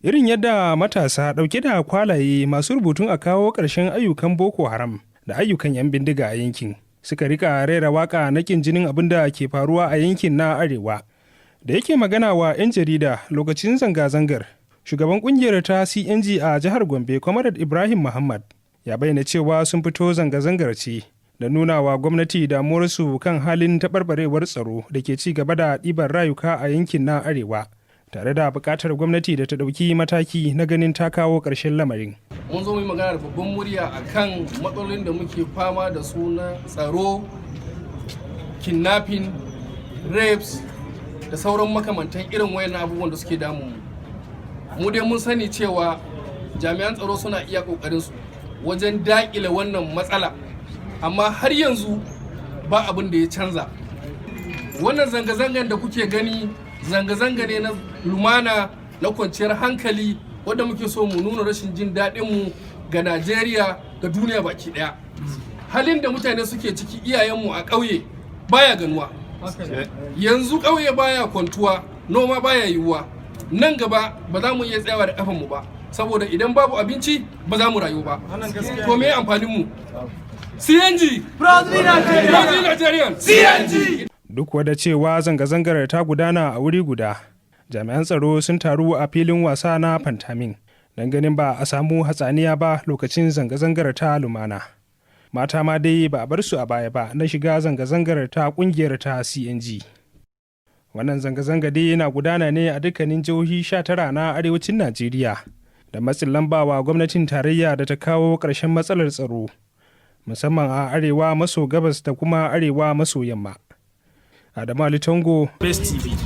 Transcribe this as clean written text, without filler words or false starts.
Irin yadda matasa ɗauke da kwalaye masu rubutun a kawo ƙarshen ayyukan Boko Haram da ayyukan 'yan bindiga a yankin suka rika rera waƙa na ƙin jinin abin da ke faruwa a yankin na Arewa. Da yake magana wa 'yan jarida lokacin zanga-zangar, shugaban ƙungiyar ta CNG a jihar Gombe, Comrade Ibrahim Muhammad, ya bayyana cewa sun fito zanga-zangar ce da nuna wa gwamnati damuwarsu kan halin taɓarɓarewar tsaro da ke ci gaba da ɗibar rayuka a yankin na Arewa, tare da buƙatar gwamnati da ta ɗauki mataki na ganin ta kawo ƙarshen lamarin. Mun zo mu yi magana da babban murya a kan matsalolin da muke fama da su na tsaro, kidnapping, rapes da sauran makamantan irin wayannan abubuwan da suke damu. Mu dai mun sani cewa jami'an tsaro suna iya ƙoƙarinsu wajen daƙile wannan matsala, amma har yanzu ba abin da ya canza. Wannan zanga-zangan da kuke gani zanga-zanga ne na lumana, na kwanciyar hankali, wadda muke so mu nuna rashin jin daɗinmu ga Najeriya, ga duniya baki ɗaya. Halin da mutane suke ciki, iyayenmu a ƙauye baya ganuwa. Yanzu ƙauye baya kwantuwa, noma baya yiwuwa. Nan gaba ba za mu iya tsayawa da ƙafanmu ba, saboda idan babu abinci ba za mu rayu ba. To me amfaninmu? CNG! Proudly Nigerian! CNG! Duk wadda cewa zanga-zangar ta gudana a wuri guda, jami'an tsaro sun taru a filin wasa na Fantamin don ganin ba a samu hatsaniya ba lokacin zanga-zangar ta lumana. Mata ma dai ba a bar su a baya ba na shiga zanga-zangar ta kungiyar ta CNG. Wannan zanga-zanga dai yana gudana ne a dukkanin jihohi 19 na arewacin Najeriya da matsin lamba wa gwamnatin tarayya da ta kawo ƙarshen matsalar tsaro, musamman a arewa maso gabas da kuma arewa maso yamma. Adamu Ali Tango, Best TV.